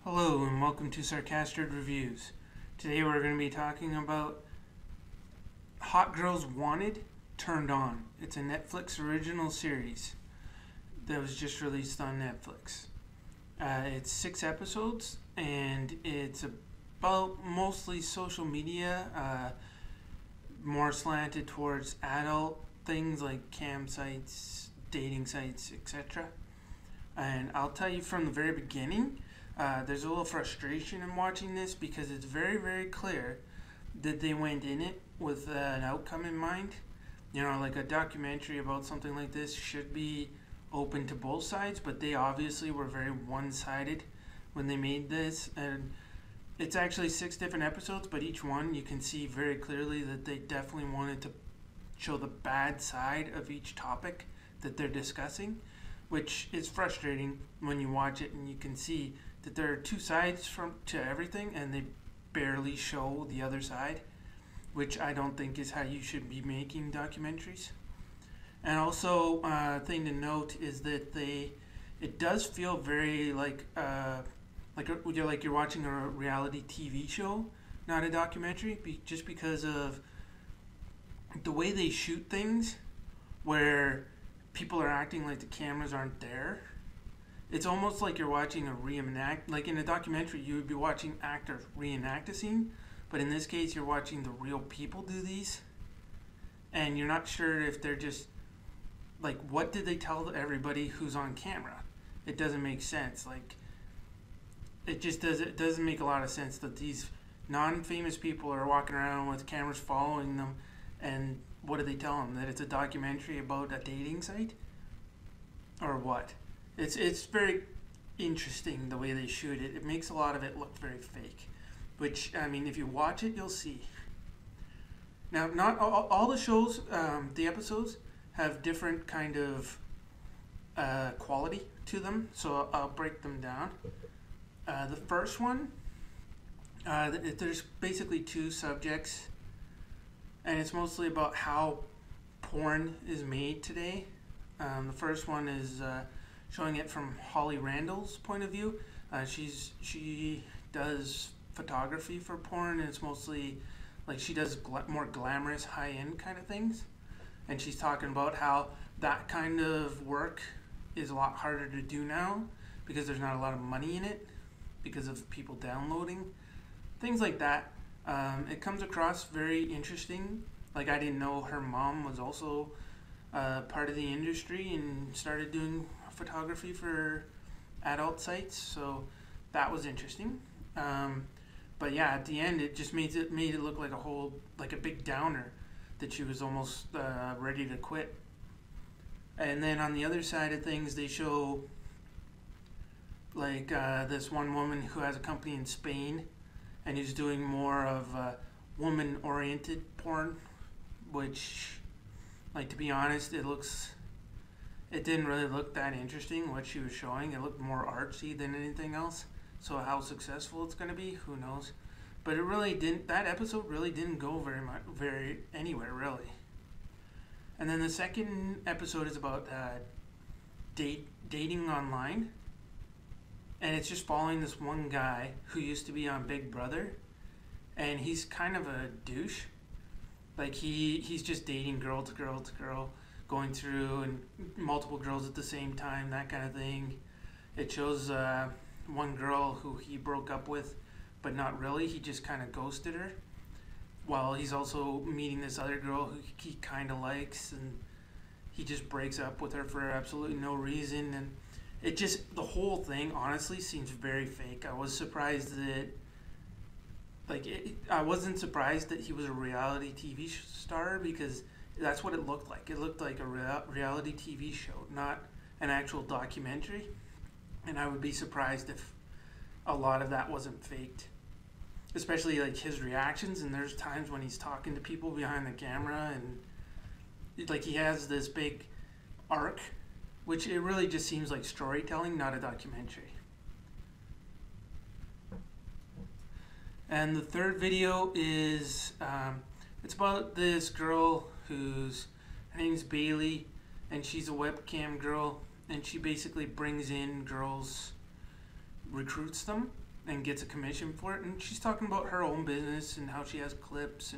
Hello and welcome to Sarcastic Reviews. Today we're going to be talking about Hot Girls Wanted Turned On. It's a Netflix original series that was just released on Netflix. It's 6 episodes and it's about mostly social media, more slanted towards adult things like cam sites, dating sites, etc. And I'll tell you from the very beginning, there's a little frustration in watching this because it's very, very clear that they went in it with an outcome in mind. You know, like a documentary about something like this should be open to both sides, but they obviously were very one-sided when they made this. And it's actually 6 different episodes, but each one you can see very clearly that they definitely wanted to show the bad side of each topic that they're discussing, which is frustrating when you watch it and you can see that there are 2 sides to everything and they barely show the other side, which I don't think is how you should be making documentaries. And also, thing to note is that it does feel very like you're watching a reality TV show, not a documentary, just because of the way they shoot things, where people are acting like the cameras aren't there. It's almost like you're watching a reenact. Like in a documentary, you would be watching actors reenact a scene, but in this case, you're watching the real people do these, and you're not sure if they're just like, what did they tell everybody who's on camera? It doesn't make sense. Like, it doesn't make a lot of sense that these non-famous people are walking around with cameras following them, and what do they tell them? That it's a documentary about a dating site? Or what? It's very interesting the way they shoot it. It makes a lot of it look very fake. Which, I mean, if you watch it, you'll see. Now, not all the shows, the episodes, have different kind of quality to them. So I'll break them down. The first one, there's basically 2 subjects. And it's mostly about how porn is made today. The first one is showing it from Holly Randall's point of view. She does photography for porn, and it's mostly like she does more glamorous, high-end kind of things. And she's talking about how that kind of work is a lot harder to do now because there's not a lot of money in it because of people downloading. Things like that. It comes across very interesting. Like, I didn't know her mom was also part of the industry and started doing photography for adult sites, so that was interesting. But yeah, at the end, it just made it look like a big downer, that she was almost ready to quit. And then on the other side of things, they show like this one woman who has a company in Spain, and is doing more of woman-oriented porn, which, like, to be honest, it didn't really look that interesting what she was showing. It looked more artsy than anything else. So how successful it's going to be, who knows? But it really didn't. That episode really didn't go very anywhere really. And then the second episode is about dating online, and it's just following this one guy who used to be on Big Brother, and he's kind of a douche. Like, he's just dating girl to girl to girl, going through and multiple girls at the same time, that kind of thing. It shows one girl who he broke up with, but not really. He just kind of ghosted her, while he's also meeting this other girl who he kind of likes, and he just breaks up with her for absolutely no reason. And the whole thing honestly seems very fake. I was surprised that, I wasn't surprised that he was a reality TV star, because that's what it looked like. It looked like a reality TV show, not an actual documentary. And I would be surprised if a lot of that wasn't faked. Especially like his reactions, and there's times when he's talking to people behind the camera, and like he has this big arc, which it really just seems like storytelling, not a documentary. And the third video is, it's about this girl her name's Bailey, and she's a webcam girl, and she basically brings in girls, recruits them, and gets a commission for it. And she's talking about her own business and how she has clips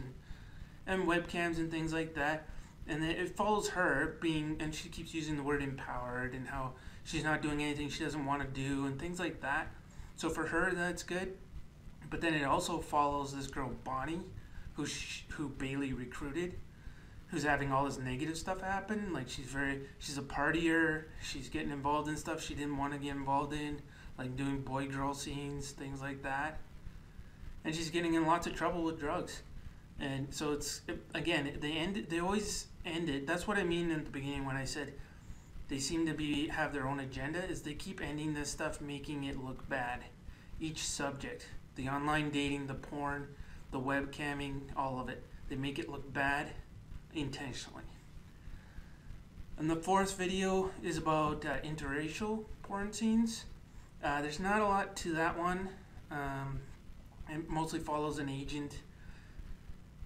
and webcams and things like that. And it follows her being, and she keeps using the word empowered and how she's not doing anything she doesn't want to do and things like that. So for her, that's good. But then it also follows this girl, Bonnie, who Bailey recruited, who's having all this negative stuff happen. Like she's a partier. She's getting involved in stuff she didn't want to get involved in, like doing boy-girl scenes, things like that. And she's getting in lots of trouble with drugs. And so they always end it. That's what I mean in the beginning when I said they seem to have their own agenda, is they keep ending this stuff, making it look bad. Each subject, the online dating, the porn, the webcamming, all of it, they make it look bad intentionally. And the fourth video is about interracial porn scenes. There's not a lot to that one. It mostly follows an agent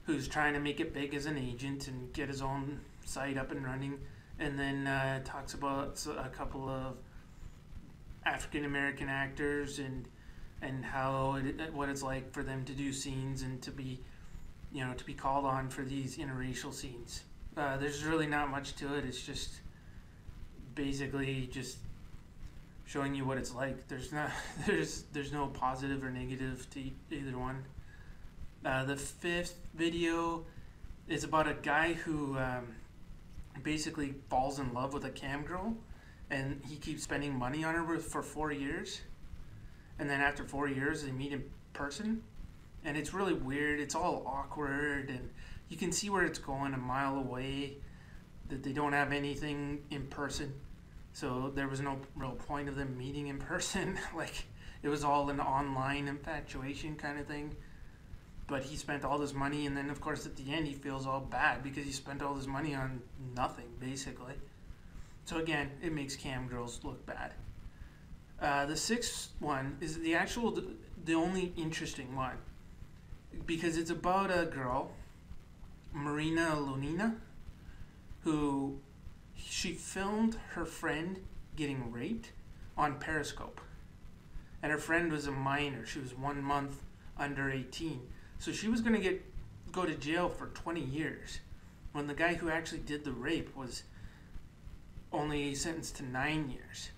who's trying to make it big as an agent and get his own site up and running, and then talks about a couple of African American actors and what it's like for them to do scenes and to be called on for these interracial scenes. There's really not much to it. It's just basically just showing you what it's like. There's no positive or negative to either one. The fifth video is about a guy who basically falls in love with a cam girl, and he keeps spending money on her for 4 years. And then after 4 years, they meet in person, and it's really weird. It's all awkward, and you can see where it's going a mile away, that they don't have anything in person. So there was no real point of them meeting in person. Like, it was all an online infatuation kind of thing. But he spent all this money, and then, of course, at the end, he feels all bad because he spent all this money on nothing, basically. So, again, it makes cam girls look bad. The sixth one is the only interesting one, because it's about a girl, Marina Lunina, who she filmed her friend getting raped on Periscope. And her friend was a minor. She was 1 month under 18. So she was going to go to jail for 20 years when the guy who actually did the rape was only sentenced to 9 years.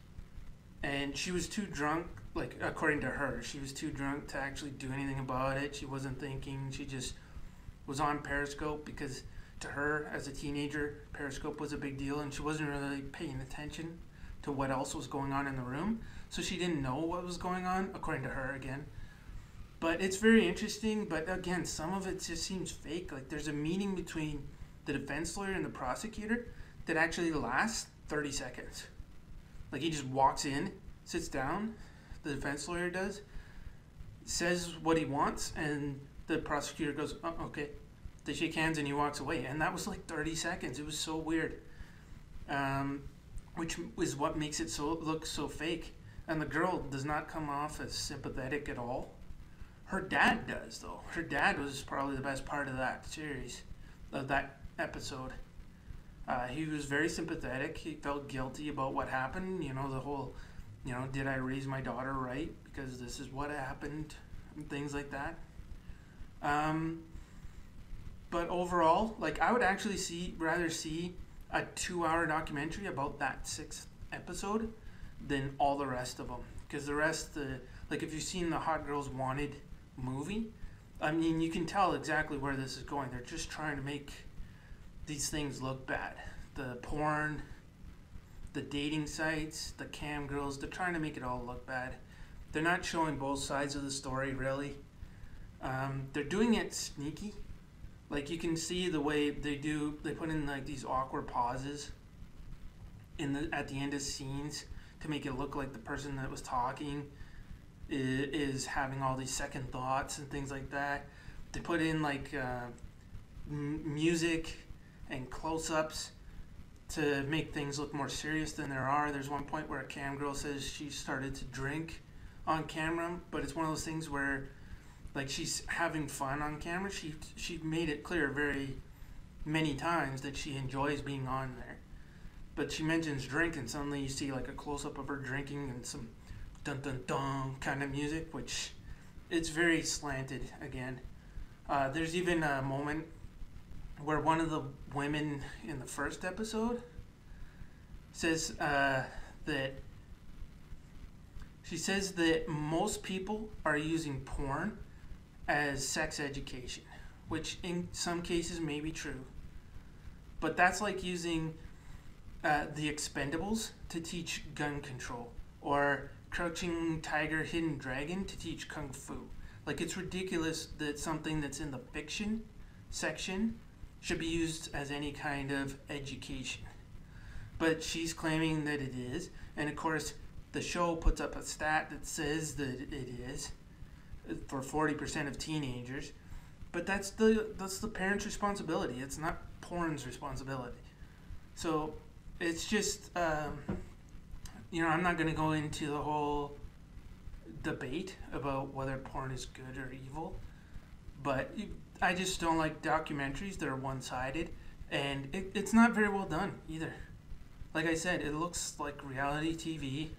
And she was too drunk, like, according to her, she was too drunk to actually do anything about it. She wasn't thinking. She just was on Periscope because to her, as a teenager, Periscope was a big deal, and she wasn't really paying attention to what else was going on in the room. So she didn't know what was going on, according to her again. But it's very interesting, but again, some of it just seems fake. Like, there's a meeting between the defense lawyer and the prosecutor that actually lasts 30 seconds. Like, he just walks in, sits down, the defense lawyer does, says what he wants, and the prosecutor goes, oh, okay. They shake hands and he walks away. And that was like 30 seconds. It was so weird. Which is what makes it look so fake. And the girl does not come off as sympathetic at all. Her dad does, though. Her dad was probably the best part of that series, of that episode. He was very sympathetic. He felt guilty about what happened. You know, the whole, did I raise my daughter right? Because this is what happened, and things like that. But overall, like, I would actually rather see a 2-hour documentary about that 6th episode than all the rest of them. Because the rest, like, if you've seen the Hot Girls Wanted movie, I mean, you can tell exactly where this is going. They're just trying to make these things look bad. The porn, the dating sites, the cam girls, they're trying to make it all look bad. They're not showing both sides of the story, really. They're doing it sneaky. Like, you can see the way they put in, like, these awkward pauses at the end of scenes to make it look like the person that was talking is having all these second thoughts and things like that. They put in, like, music and close-ups to make things look more serious than there are. There's one point where a cam girl says she started to drink on camera, but it's one of those things where, like, she's having fun on camera. She made it clear very many times that she enjoys being on there. But she mentions drink, and suddenly you see, like, a close-up of her drinking and some dun dun dun kind of music, which it's very slanted again. There's even a moment where one of the women in the first episode says that she says that most people are using porn as sex education, which in some cases may be true. But that's like using The Expendables to teach gun control, or Crouching Tiger, Hidden Dragon to teach kung fu. Like, it's ridiculous that something that's in the fiction section should be used as any kind of education. But she's claiming that it is, and of course, the show puts up a stat that says that it is for 40% of teenagers. But that's the parents' responsibility. It's not porn's responsibility. So it's just, I'm not going to go into the whole debate about whether porn is good or evil, but I just don't like documentaries that are one-sided, and it's not very well done either. Like I said, it looks like reality TV.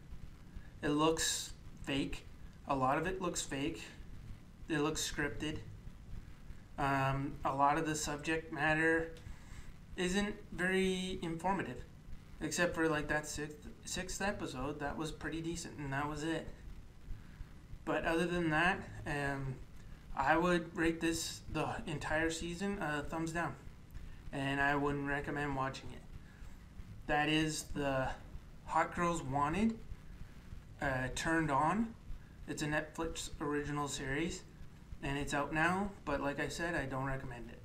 It looks fake. A lot of it looks fake. It looks scripted. A lot of the subject matter isn't very informative, except for like that sixth episode. That was pretty decent, and that was it. But other than that, I would rate the entire season a thumbs down, and I wouldn't recommend watching it. That is the Hot Girls Wanted Turned On. It's a Netflix original series, and it's out now, but like I said, I don't recommend it.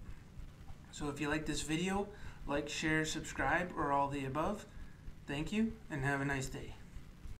So if you like this video, like, share, subscribe, or all the above. Thank you, and have a nice day.